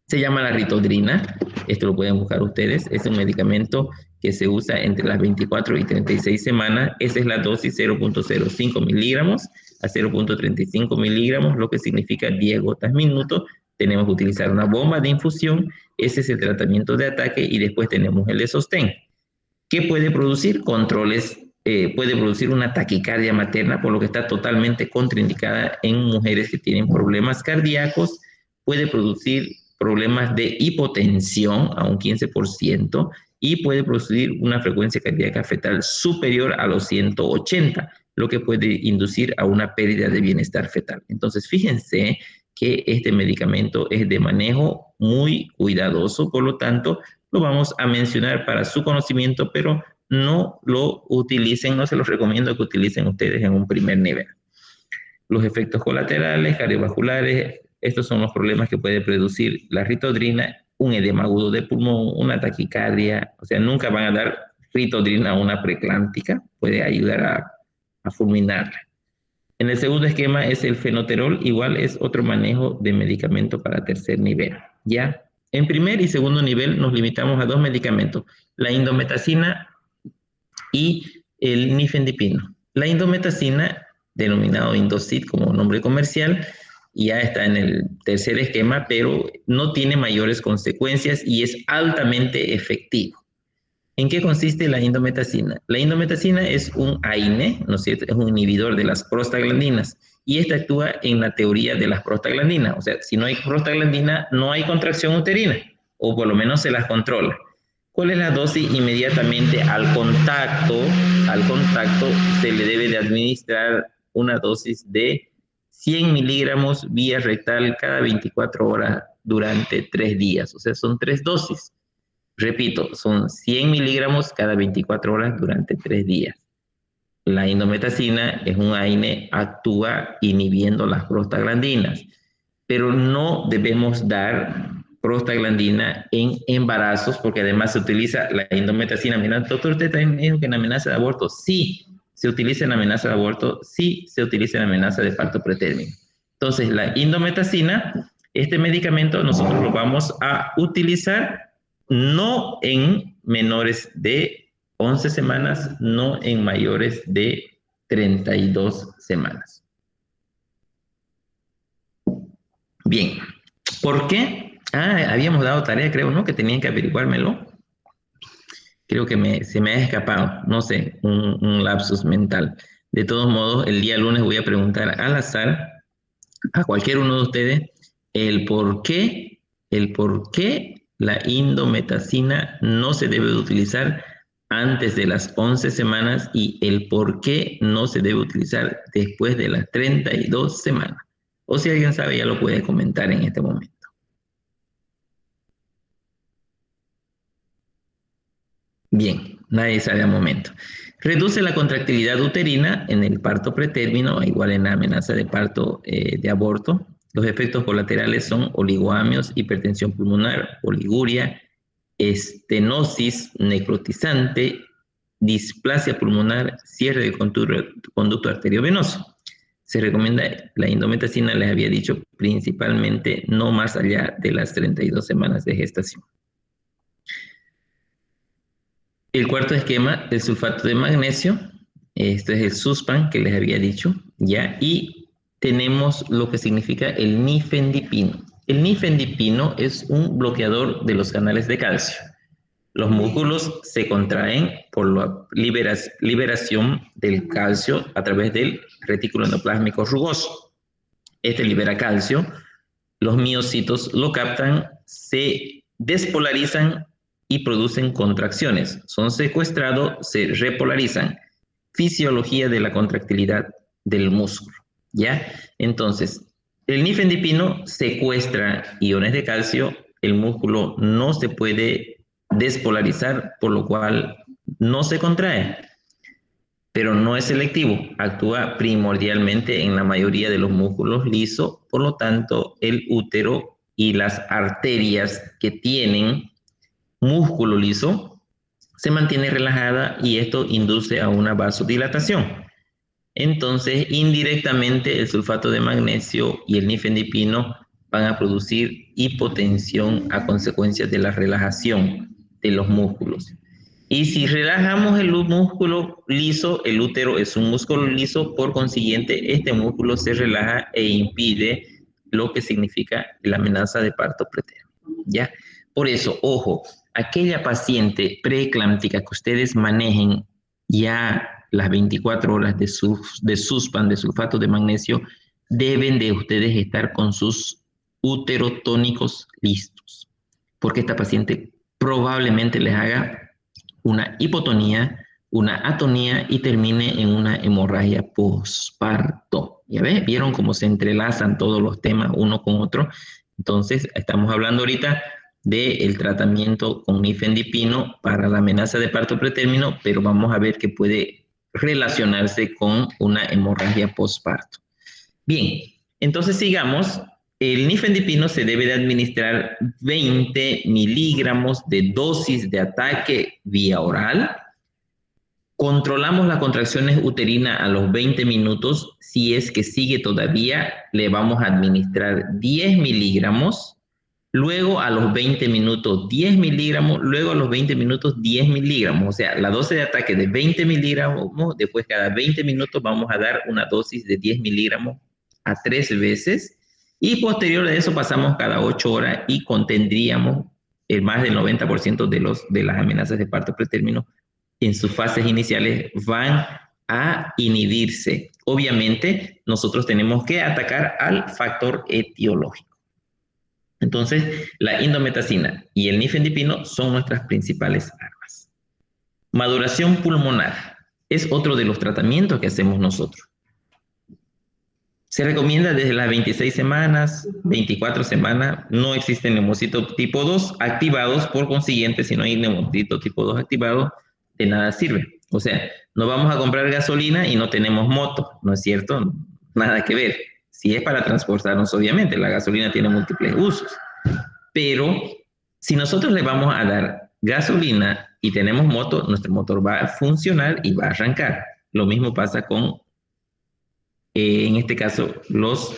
Se llama la ritodrina, esto lo pueden buscar ustedes, es un medicamento que se usa entre las 24 y 36 semanas. Esa es la dosis 0.05 miligramos a 0.35 miligramos, lo que significa 10 gotas minuto. Tenemos que utilizar una bomba de infusión, ese es el tratamiento de ataque, y después tenemos el de sostén. ¿Qué puede producir? Controles, puede producir una taquicardia materna, por lo que está totalmente contraindicada en mujeres que tienen problemas cardíacos. Puede producir problemas de hipotensión a un 15%, y puede producir una frecuencia cardíaca fetal superior a los 180, lo que puede inducir a una pérdida de bienestar fetal. Entonces, fíjense que este medicamento es de manejo muy cuidadoso, por lo tanto, lo vamos a mencionar para su conocimiento, pero no lo utilicen, no se los recomiendo que utilicen ustedes en un primer nivel. Los efectos colaterales, cardiovasculares, estos son los problemas que puede producir la ritodrina: un edema agudo de pulmón, una taquicardia. O sea, nunca van a dar ritodrina a una preclántica, puede ayudar a fulminarla. En el segundo esquema es el fenoterol, igual es otro manejo de medicamento para tercer nivel, ¿ya? En primer y segundo nivel nos limitamos a 2 medicamentos, la indometacina y el nifedipino. La indometacina, denominado Indocid como nombre comercial, ya está en el tercer esquema, pero no tiene mayores consecuencias y es altamente efectivo. ¿En qué consiste la indometacina? La indometacina es un AINE, ¿no es cierto? Es un inhibidor de las prostaglandinas, y esta actúa en la teoría de las prostaglandinas. O sea, si no hay prostaglandina, no hay contracción uterina, o por lo menos se las controla. ¿Cuál es la dosis? Inmediatamente al contacto se le debe de administrar una dosis de 100 miligramos vía rectal cada 24 horas durante 3 días. O sea, son 3 dosis. Repito, son 100 miligramos cada 24 horas durante 3 días. La indometacina es un AINE, actúa inhibiendo las prostaglandinas, pero no debemos dar prostaglandina en embarazos, porque además se utiliza la indometacina. Mira, doctor, usted también dijo que en amenaza de aborto. Sí, se utiliza en amenaza de aborto, sí se utiliza en amenaza de parto pretérmino. Entonces, la indometacina, este medicamento nosotros lo vamos a utilizar no en menores de 11 semanas, no en mayores de 32 semanas. Bien, ¿por qué? Habíamos dado tarea, creo, ¿no? Que tenían que averiguármelo. Creo que se me ha escapado, no sé, un lapsus mental. De todos modos, el día lunes voy a preguntar al azar a cualquier uno de ustedes el por qué la indometacina no se debe de utilizar antes de las 11 semanas y el por qué no se debe utilizar después de las 32 semanas. O si alguien sabe, ya lo puede comentar en este momento. Bien, nadie sabe al momento. Reduce la contractilidad uterina en el parto pretérmino, igual en la amenaza de parto de aborto. Los efectos colaterales son oligoamios, hipertensión pulmonar, oliguria, estenosis necrotizante, displasia pulmonar, cierre del conducto arteriovenoso. Se recomienda la indometacina, les había dicho, principalmente no más allá de las 32 semanas de gestación. El cuarto esquema, el sulfato de magnesio, este es el Suspan que les había dicho, ¿ya? Y tenemos lo que significa el nifedipino. El nifedipino es un bloqueador de los canales de calcio. Los músculos se contraen por la liberación del calcio a través del retículo endoplásmico rugoso. Este libera calcio, los miocitos lo captan, se despolarizan y producen contracciones. Son secuestrados, se repolarizan. Fisiología de la contractilidad del músculo, ¿ya? Entonces, el nifedipino secuestra iones de calcio, el músculo no se puede despolarizar, por lo cual no se contrae, pero no es selectivo, actúa primordialmente en la mayoría de los músculos lisos, por lo tanto, el útero y las arterias que tienen músculo liso se mantiene relajada y esto induce a una vasodilatación. Entonces, indirectamente, el sulfato de magnesio y el nifedipino van a producir hipotensión a consecuencia de la relajación de los músculos. Y si relajamos el músculo liso, el útero es un músculo liso, por consiguiente, este músculo se relaja e impide lo que significa la amenaza de parto pretérmino, ¿ya? Por eso, ojo, aquella paciente preeclámptica que ustedes manejen ya las 24 horas de suspan, de sulfato de magnesio, deben de ustedes estar con sus uterotónicos listos, porque esta paciente probablemente les haga una hipotonía, una atonía y termine en una hemorragia posparto. ¿Ya ves? ¿Vieron cómo se entrelazan todos los temas uno con otro? Entonces, estamos hablando ahorita del tratamiento con nifedipino para la amenaza de parto pretérmino, pero vamos a ver que puede relacionarse con una hemorragia posparto. Bien, entonces sigamos. El nifedipino se debe de administrar 20 miligramos de dosis de ataque vía oral. Controlamos las contracciones uterinas a los 20 minutos. Si es que sigue todavía, le vamos a administrar 10 miligramos. Luego a los 20 minutos 10 miligramos. Luego a los 20 minutos 10 miligramos. O sea, la dosis de ataque de 20 miligramos. Después cada 20 minutos vamos a dar una dosis de 10 miligramos a 3 veces. Y posterior a eso pasamos cada 8 horas y contendríamos el más del 90% de las amenazas de parto pretérmino en sus fases iniciales van a inhibirse. Obviamente, nosotros tenemos que atacar al factor etiológico. Entonces, la indometacina y el nifedipino son nuestras principales armas. Maduración pulmonar es otro de los tratamientos que hacemos nosotros. Se recomienda desde las 26 semanas, 24 semanas, no existen neumocitos tipo 2 activados, por consiguiente, si no hay neumocito tipo 2 activado, de nada sirve. O sea, no vamos a comprar gasolina y no tenemos moto, ¿no es cierto? Nada que ver. Si es para transportarnos, obviamente, la gasolina tiene múltiples usos. Pero si nosotros le vamos a dar gasolina y tenemos moto, nuestro motor va a funcionar y va a arrancar. Lo mismo pasa con en este caso, los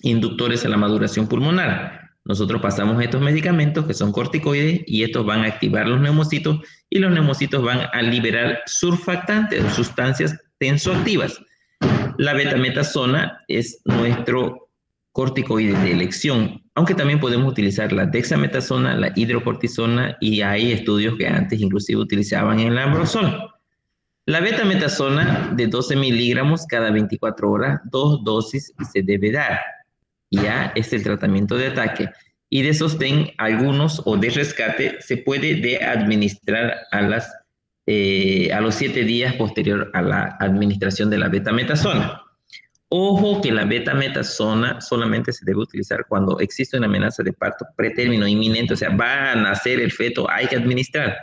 inductores a la maduración pulmonar. Nosotros pasamos estos medicamentos que son corticoides y estos van a activar los neumocitos y los neumocitos van a liberar surfactantes o sustancias tensoactivas. La betametasona es nuestro corticoide de elección, aunque también podemos utilizar la dexametasona, la hidrocortisona y hay estudios que antes inclusive utilizaban el lambrosol. La betametasona de 12 miligramos cada 24 horas, 2 dosis se debe dar. Ya es el tratamiento de ataque. Y de sostén, algunos o de rescate, se puede de administrar a los 7 días posterior a la administración de la betametasona. Ojo que la betametasona solamente se debe utilizar cuando existe una amenaza de parto pretérmino inminente, o sea, va a nacer el feto, hay que administrar.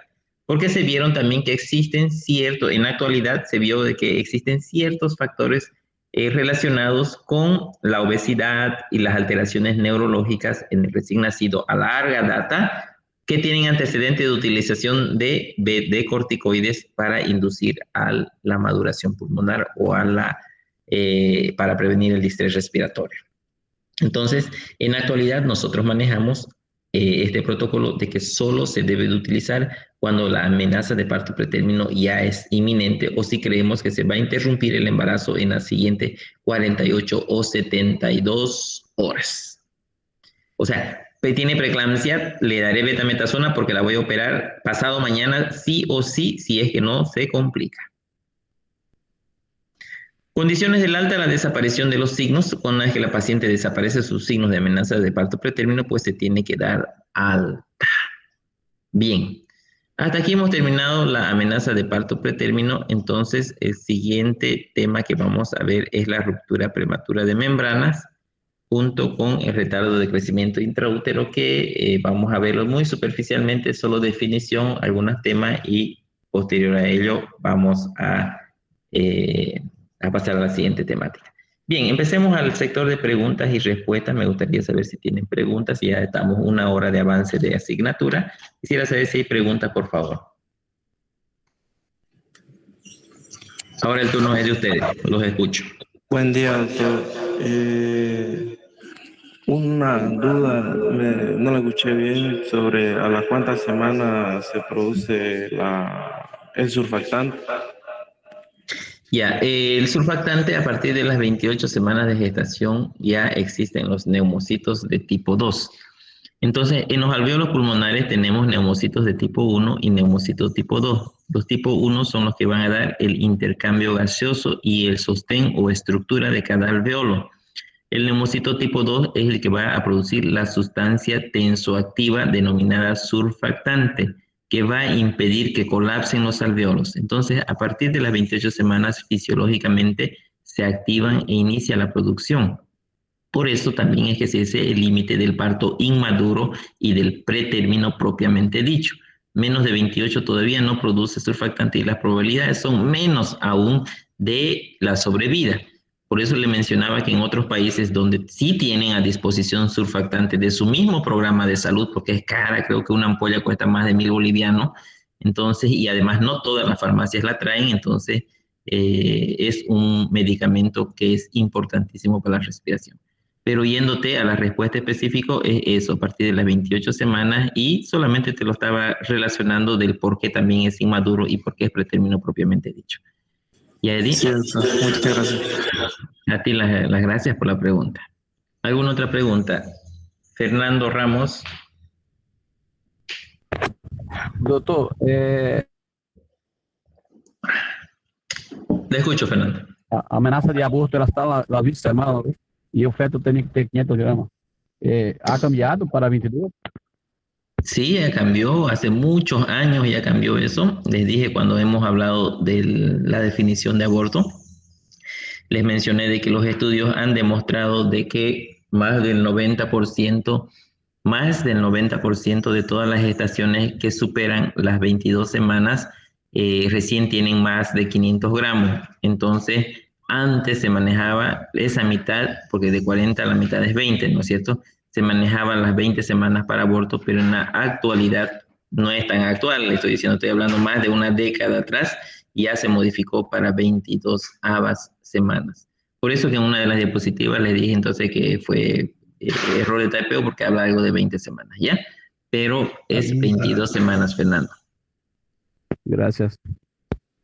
Porque se vieron también que en la actualidad se vio de que existen ciertos factores relacionados con la obesidad y las alteraciones neurológicas en el recién nacido a larga data que tienen antecedentes de utilización de corticoides para inducir a la maduración pulmonar o para prevenir el distrés respiratorio. Entonces, en la actualidad nosotros manejamos este protocolo de que solo se debe de utilizar cuando la amenaza de parto pretérmino ya es inminente o si creemos que se va a interrumpir el embarazo en las siguientes 48 o 72 horas. O sea, tiene preeclampsia, le daré betametasona porque la voy a operar pasado mañana sí o sí, si es que no se complica. Condiciones del alta, la desaparición de los signos. Una vez que la paciente desaparece sus signos de amenaza de parto pretérmino, pues se tiene que dar alta. Bien, hasta aquí hemos terminado la amenaza de parto pretérmino. Entonces, el siguiente tema que vamos a ver es la ruptura prematura de membranas junto con el retardo de crecimiento intraútero, que vamos a verlo muy superficialmente, solo definición, algunos temas y posterior a ello vamos a pasar a la siguiente temática. Bien, empecemos al sector de preguntas y respuestas. Me gustaría saber si tienen preguntas. Ya estamos 1 hora de avance de asignatura. Quisiera saber si hay preguntas, por favor. Ahora el turno es de ustedes. Los escucho. Buen día, doctor. Una duda, no la escuché bien sobre a las cuántas semanas se produce el surfactante. Ya, el surfactante a partir de las 28 semanas de gestación ya existen los neumocitos de tipo 2. Entonces, en los alvéolos pulmonares tenemos neumocitos de tipo 1 y neumocitos tipo 2. Los tipo 1 son los que van a dar el intercambio gaseoso y el sostén o estructura de cada alvéolo. El neumocito tipo 2 es el que va a producir la sustancia tensoactiva denominada surfactante, que va a impedir que colapsen los alvéolos. Entonces, a partir de las 28 semanas, fisiológicamente se activan e inicia la producción. Por eso también es que se dice el límite del parto inmaduro y del pretérmino propiamente dicho. Menos de 28 todavía no produce surfactante y las probabilidades son menos aún de la sobrevida. Por eso le mencionaba que en otros países donde sí tienen a disposición surfactante de su mismo programa de salud, porque es cara, creo que una ampolla cuesta más de 1.000 bolivianos, entonces, y además no todas las farmacias la traen, entonces es un medicamento que es importantísimo para la respiración. Pero yéndote a la respuesta específica, es eso, a partir de las 28 semanas, y solamente te lo estaba relacionando del por qué también es inmaduro y por qué es pretérmino propiamente dicho. ¿Y Eddie? Cierto, muchas gracias. A ti las gracias por la pregunta. ¿Alguna otra pregunta? Fernando Ramos. Doutor, Te escucho, Fernando. a amenaça de aborto ela está lá 20 semanas, né? E o feto tem que ter 500 gramas. ¿Ha cambiado para 22? Sí, ya cambió, hace muchos años ya cambió eso. Les dije cuando hemos hablado de la definición de aborto, les mencioné de que los estudios han demostrado de que más del 90% de todas las gestaciones que superan las 22 semanas recién tienen más de 500 gramos. Entonces, antes se manejaba esa mitad, porque de 40 la mitad es 20, ¿no es cierto? Se manejaban las 20 semanas para aborto, pero en la actualidad no es tan actual. Le estoy diciendo, estoy hablando más de una década atrás, ya se modificó para 22 semanas. Por eso que en una de las diapositivas les dije entonces que fue error de typeo porque habla algo de 20 semanas, ¿ya? Pero es 22 semanas, Fernando. Gracias.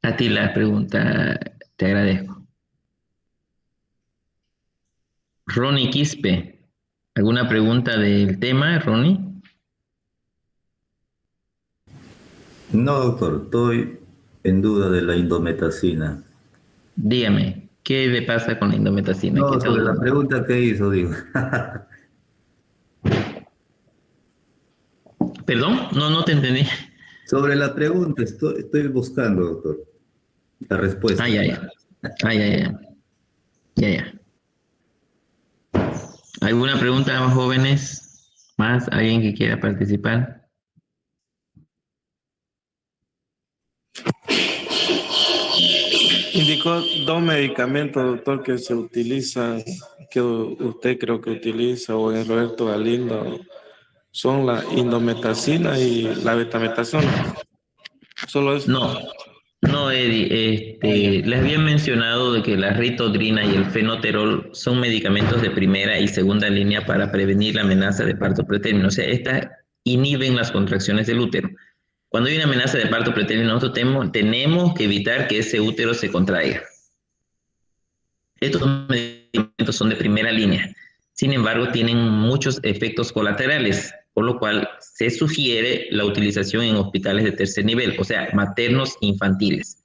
A ti la pregunta, te agradezco. Ronnie Quispe, ¿alguna pregunta del tema, Ronnie? No, doctor, estoy en duda de la indometacina. Dígame, ¿qué le pasa con la indometacina? ¿Qué No, está sobre la dudando? pregunta que hizo, digo. Perdón, no te entendí. Sobre la pregunta, estoy buscando, doctor, la respuesta. Ya. Ya. ¿Alguna pregunta, jóvenes? ¿Más? ¿Alguien que quiera participar? Indicó dos medicamentos, doctor, que se utilizan, que usted creo que utiliza, o en Roberto Galindo, son la indometacina y la betametasona. Solo eso. No, Eddie, les había mencionado de que la ritodrina y el fenoterol son medicamentos de primera y segunda línea para prevenir la amenaza de parto pretérmino. O sea, estas inhiben las contracciones del útero. Cuando hay una amenaza de parto pretérmino, nosotros tenemos que evitar que ese útero se contraiga. Estos medicamentos son de primera línea. Sin embargo, tienen muchos efectos colaterales, por lo cual se sugiere la utilización en hospitales de tercer nivel, o sea, maternos infantiles.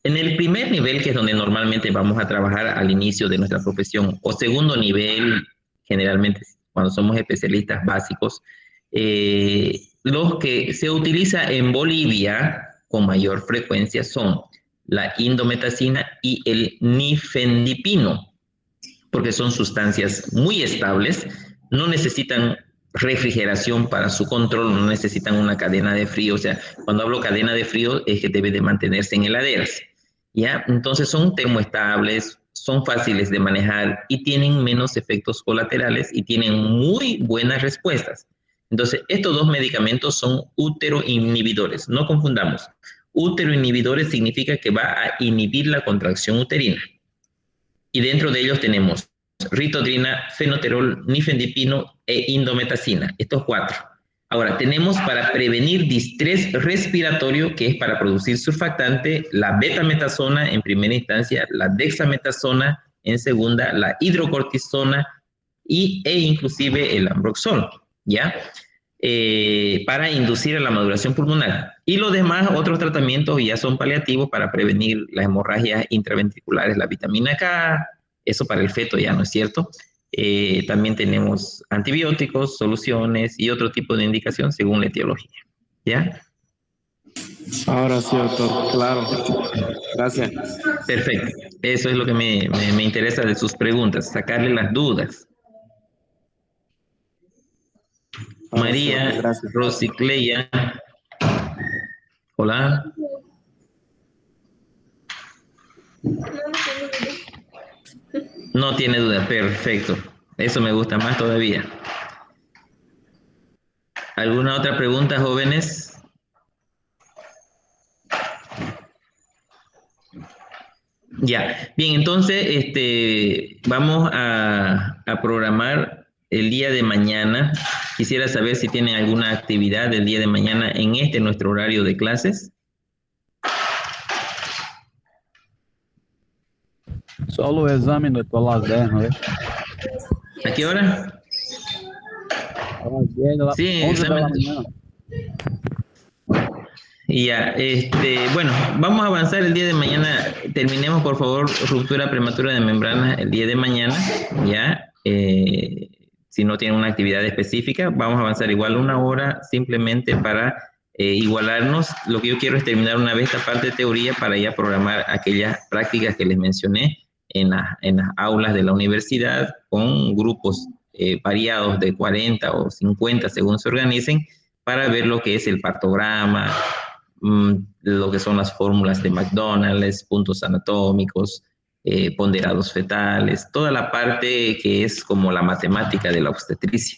En el primer nivel, que es donde normalmente vamos a trabajar al inicio de nuestra profesión, o segundo nivel, generalmente cuando somos especialistas básicos, los que se utiliza en Bolivia con mayor frecuencia son la indometacina y el nifedipino, porque son sustancias muy estables, no necesitan refrigeración para su control, no necesitan una cadena de frío. O sea, cuando hablo cadena de frío es que debe de mantenerse en heladeras, ¿ya? Entonces son termoestables, son fáciles de manejar y tienen menos efectos colaterales y tienen muy buenas respuestas. Entonces, estos dos medicamentos son uteroinhibidores, no confundamos. Uteroinhibidores significa que va a inhibir la contracción uterina. Y dentro de ellos tenemos tenemos ritodrina, fenoterol, nifedipino e indometacina, estos 4. Ahora, tenemos para prevenir distrés respiratorio, que es para producir surfactante, la betametasona en primera instancia, la dexametasona en segunda, la hidrocortisona e inclusive el ambroxol, ¿ya? Para inducir a la maduración pulmonar. Y los demás, otros tratamientos ya son paliativos para prevenir las hemorragias intraventriculares, la vitamina K, eso para el feto ya, ¿no es cierto? También tenemos antibióticos, soluciones y otro tipo de indicación según la etiología, ¿ya? Ahora sí, doctor, claro. Gracias. Perfecto. Eso es lo que me interesa de sus preguntas, sacarle las dudas. Ahora sí, María doctor, gracias. Rosicleia. Hola. No tiene duda, perfecto. Eso me gusta más todavía. ¿Alguna otra pregunta, jóvenes? Ya, bien, entonces vamos a programar el día de mañana. Quisiera saber si tienen alguna actividad el día de mañana en nuestro horario de clases. Solo o exame, doutor, às 10, não é? ¿A qué hora? Às 10 da, Sí, 11 da examen. manhã. Ya, bueno, vamos a avanzar el día de mañana. Terminemos, por favor, ruptura prematura de membrana el día de mañana, ya. Si no tienen una actividad específica, vamos a avanzar igual 1 hora simplemente para igualarnos. Lo que yo quiero es terminar una vez esta parte de teoría para ya programar aquellas prácticas que les mencioné en las aulas de la universidad con grupos variados de 40 o 50 según se organicen, para ver lo que es el partograma, lo que son las fórmulas de McDonald's, puntos anatómicos, ponderados fetales, toda la parte que es como la matemática de la obstetricia,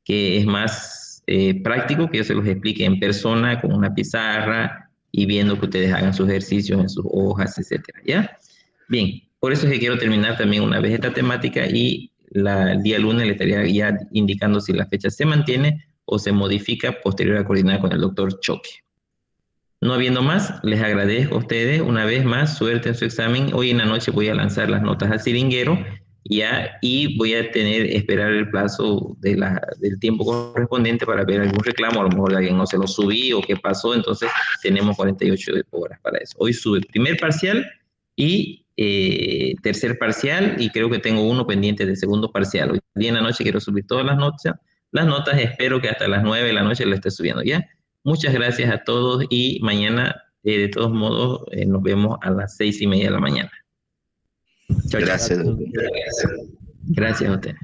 que es más práctico que yo se los explique en persona con una pizarra y viendo que ustedes hagan sus ejercicios en sus hojas, etcétera, ¿ya? Bien, por eso es que quiero terminar también una vez esta temática y el día lunes le estaría ya indicando si la fecha se mantiene o se modifica posterior a coordinar con el doctor Choque. No habiendo más, les agradezco a ustedes una vez más, suerte en su examen. Hoy en la noche voy a lanzar las notas al siringuero ya, y voy a esperar el plazo del tiempo correspondiente para ver algún reclamo. A lo mejor alguien no se lo subí o qué pasó, entonces tenemos 48 horas para eso. Hoy sube primer parcial y tercer parcial, y creo que tengo uno pendiente de segundo parcial. Hoy día en la noche quiero subir todas las notas, espero que hasta las 9 de la noche lo esté subiendo, ¿ya? Muchas gracias a todos y mañana, de todos modos, nos vemos a las 6:30 de la mañana. Chao, Gracias, chao. doctor. Gracias a ustedes.